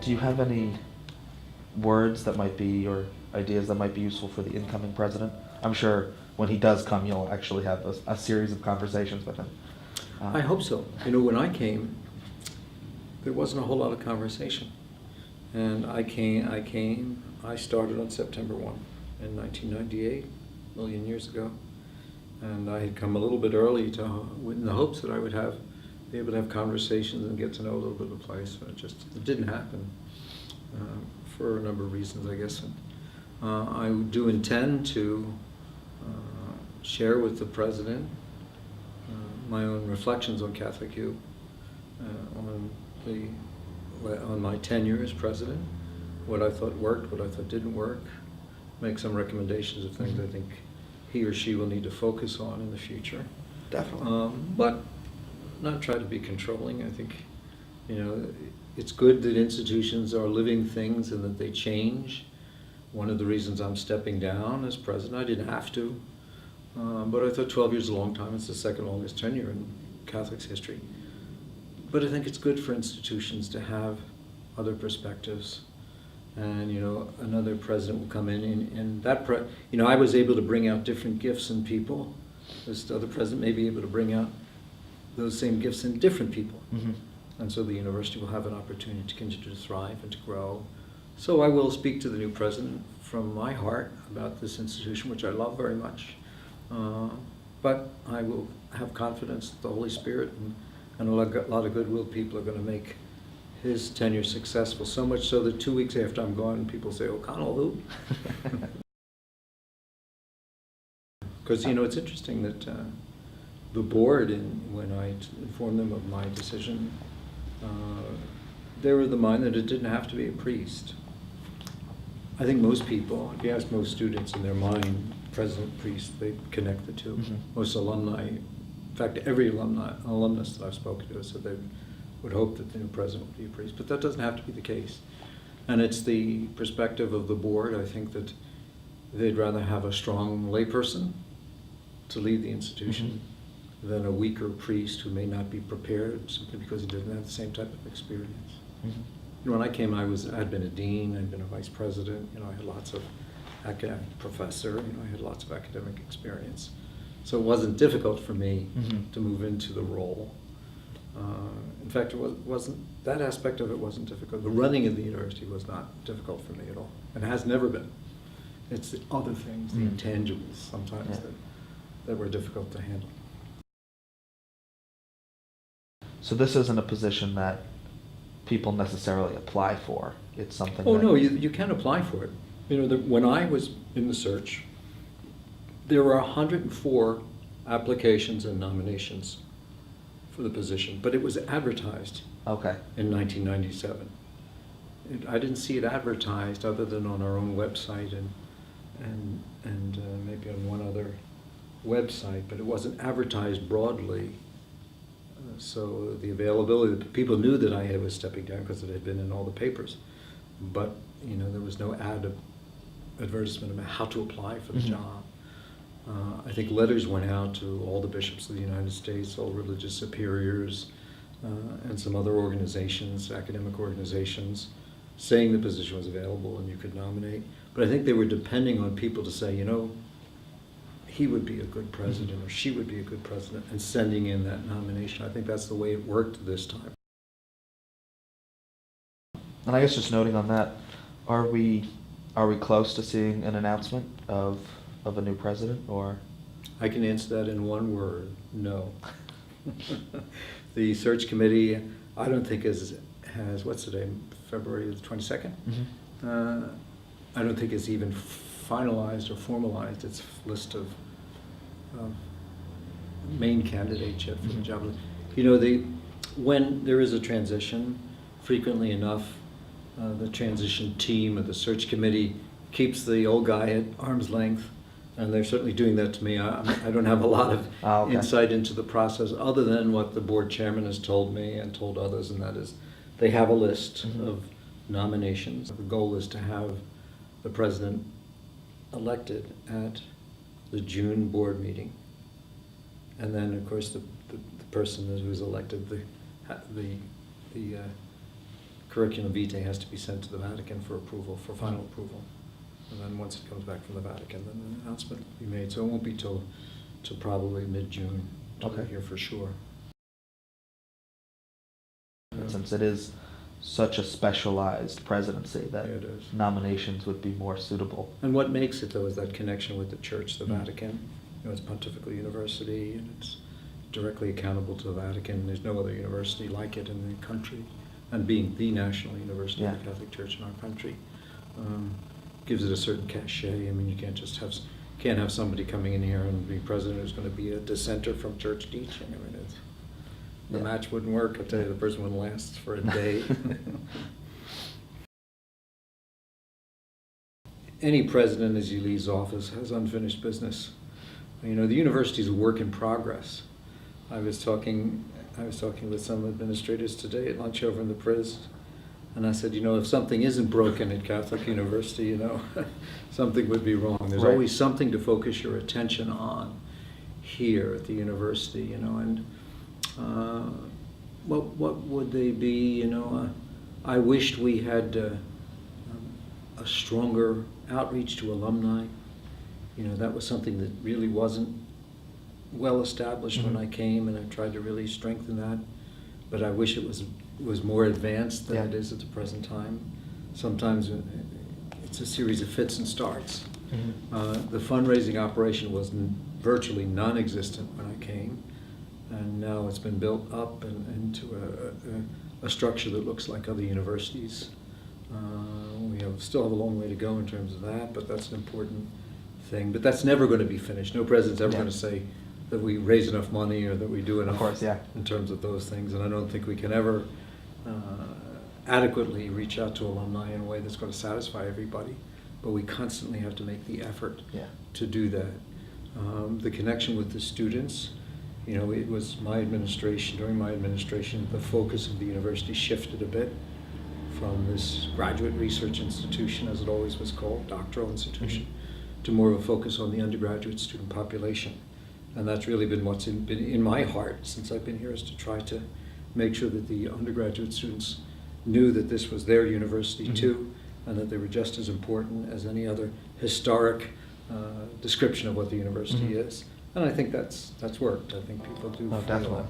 Do you have any words that might be, or ideas that might be useful for the incoming president? I'm sure when he does come, you'll actually have a series of conversations with him. I hope so. You know, when I came, there wasn't a whole lot of conversation. And I started on September 1 in 1998, a million years ago. And I had come a little bit early in the hopes that I would be able to have conversations and get to know a little bit of the place. But it didn't happen for a number of reasons, I guess. I do intend to share with the president my own reflections on Catholic Youth, on my tenure as president, what I thought worked, what I thought didn't work, make some recommendations of things I think he or she will need to focus on in the future. Definitely. But not try to be controlling. I think, you know, it's good that institutions are living things and that they change. One of the reasons I'm stepping down as president, I didn't have to, but I thought 12 years is a long time. It's the second longest tenure in Catholic's history. But I think it's good for institutions to have other perspectives. And, you know, another president will come in and you know, I was able to bring out different gifts in people. This other president may be able to bring out those same gifts in different people. Mm-hmm. And so the university will have an opportunity to continue to thrive and to grow. So I will speak to the new president from my heart about this institution, which I love very much. But I will have confidence that the Holy Spirit and a lot of goodwill people are going to make his tenure successful, so much so that 2 weeks after I'm gone, people say, "O'Connell, who?" Because, you know, it's interesting that the board, when I informed them of my decision, they were of the mind that it didn't have to be a priest. I think most people, if you ask most students in their mind, president, priest, they connect the two. Mm-hmm. Most alumni, in fact, every alumnus that I've spoken to said they would hope that the new president would be a priest, but that doesn't have to be the case. And it's the perspective of the board. I think that they'd rather have a strong layperson to lead the institution than a weaker priest who may not be prepared simply because he doesn't have the same type of experience. Mm-hmm. You know, when I came, I'd been a dean, I'd been a vice president, you know, I had lots of academic professor, you know, I had lots of academic experience. So it wasn't difficult for me to move into the role. In fact, that aspect of it wasn't difficult. The running of the university was not difficult for me at all. It has never been. It's the other things, the intangibles sometimes that were difficult to handle. So this isn't a position that people necessarily apply for. It's something. Oh, no, you can apply for it. You know, when I was in the search, there were 104 applications and nominations for the position, but it was advertised. Okay. In 1997. I didn't see it advertised other than on our own website and maybe on one other website, but it wasn't advertised broadly. So the availability, people knew that I was stepping down because it had been in all the papers, but you know, there was no advertisement about how to apply for the job. I think letters went out to all the bishops of the United States, all religious superiors, and some other organizations, academic organizations, saying the position was available and you could nominate. But I think they were depending on people to say, you know, he would be a good president or she would be a good president, and sending in that nomination. I think that's the way it worked this time. And I guess just noting on that, are we close to seeing an announcement of a new president, or? I can answer that in one word: no. The search committee, I don't think has what's the date? February the 22nd. I don't think it's even finalized or formalized its list of main candidates yet for the job. You know, when there is a transition, frequently enough, the transition team or the search committee keeps the old guy at arm's length, and they're certainly doing that to me. I don't have a lot of insight into the process other than what the board chairman has told me and told others, and that is they have a list of nominations. The goal is to have the president elected at the June board meeting, and then of course the person who's elected, the curriculum vitae has to be sent to the Vatican for approval, for final approval. And then once it comes back from the Vatican, then an announcement will be made. So it won't be till probably mid-June, till Okay. we hear for sure. Since it is such a specialized presidency, that Yeah, it is. nominations would be more suitable. And what makes it, though, is that connection with the Church, the Mm. Vatican. You know, it's Pontifical University, and it's directly accountable to the Vatican. There's no other university like it in the country. And being the national university of the Yeah. Catholic Church in our country gives it a certain cachet. I mean, you can't just can't have somebody coming in here and be president who's going to be a dissenter from church teaching. I mean, the Yeah. match wouldn't work. I tell you, the person wouldn't last for a day. Any president, as he leaves office, has unfinished business. You know, the university is a work in progress. I was talking with some administrators today at lunch over in the Pres, and I said, you know, if something isn't broken at Catholic University, you know, something would be wrong. There's Right. always something to focus your attention on here at the university, you know, and what would they be, you know? I wished we had a stronger outreach to alumni. You know, that was something that really wasn't well established when I came, and I tried to really strengthen that. But I wish it was more advanced than Yeah. it is at the present time. Sometimes it's a series of fits and starts. The fundraising operation was virtually non-existent when I came, and now it's been built up into a structure that looks like other universities. We still have a long way to go in terms of that, but that's an important thing. But that's never going to be finished. No president's ever Yeah. going to say that we raise enough money or that we do enough Of course, yeah. in terms of those things. And I don't think we can ever adequately reach out to alumni in a way that's going to satisfy everybody. But we constantly have to make the effort Yeah. to do that. The connection with the students, you know, it was during my administration, the focus of the university shifted a bit from this graduate research institution, as it always was called, doctoral institution, to more of a focus on the undergraduate student population. And that's really been what's been in my heart since I've been here, is to try to make sure that the undergraduate students knew that this was their university too, and that they were just as important as any other historic description of what the university is. And I think that's worked. I think people do Oh, feel definitely.